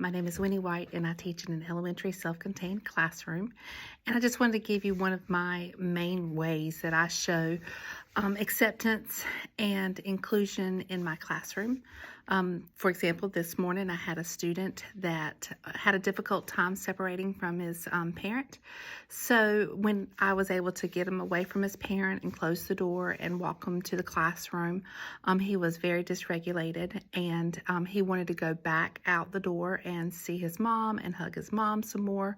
My name is Winnie White, and I teach in an elementary self-contained classroom. And I just wanted to give you one of my main ways that I show acceptance and inclusion in my classroom. For example, this morning I had a student that had a difficult time separating from his parent. So when I was able to get him away from his parent and close the door and walk him to the classroom, he was very dysregulated, and he wanted to go back out the door and see his mom and hug his mom some more.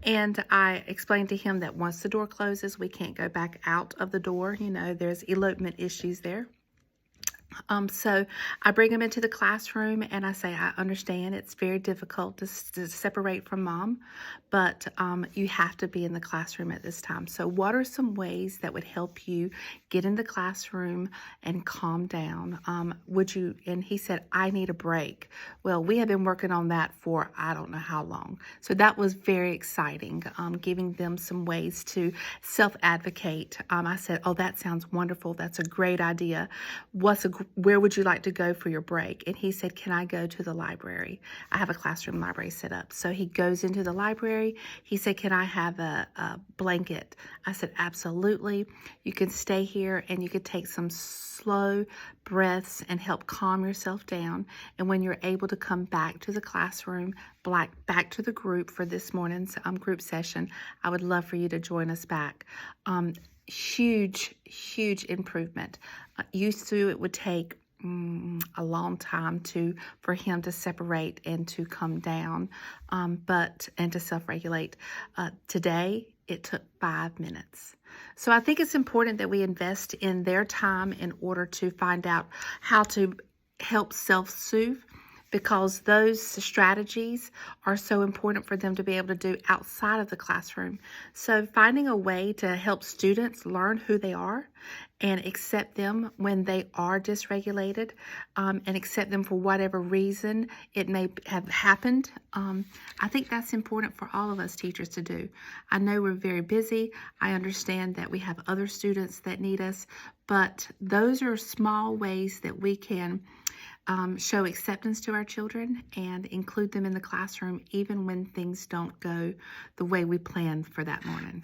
And I explained to him that once the door closes, we can't go back out of the door. You know, there's elopement issues there. So I bring him into the classroom and I say, I understand it's very difficult to separate from mom, but you have to be in the classroom at this time. So what are some ways that would help you get in the classroom and calm down? And he said, I need a break. Well, we have been working on that for I don't know how long. So that was very exciting, giving them some ways to self-advocate. I said, oh, that sounds wonderful. That's a great idea. Where would you like to go for your break? And he said, can I go to the library? I have a classroom library set up. So he goes into the library. He said, can I have a blanket? I said, absolutely. You can stay here and you could take some slow breaths and help calm yourself down. And when you're able to come back to the classroom, back to the group for this morning's group session, I would love for you to join us back. Huge improvement. Used to it would take a long time for him to separate and to come down, and to self-regulate. Today, it took 5 minutes. So I think it's important that we invest in their time in order to find out how to help self-soothe, because those strategies are so important for them to be able to do outside of the classroom. So finding a way to help students learn who they are and accept them when they are dysregulated, and accept them for whatever reason it may have happened. I think that's important for all of us teachers to do. I know we're very busy. I understand that we have other students that need us, but those are small ways that we can show acceptance to our children and include them in the classroom even when things don't go the way we planned for that morning.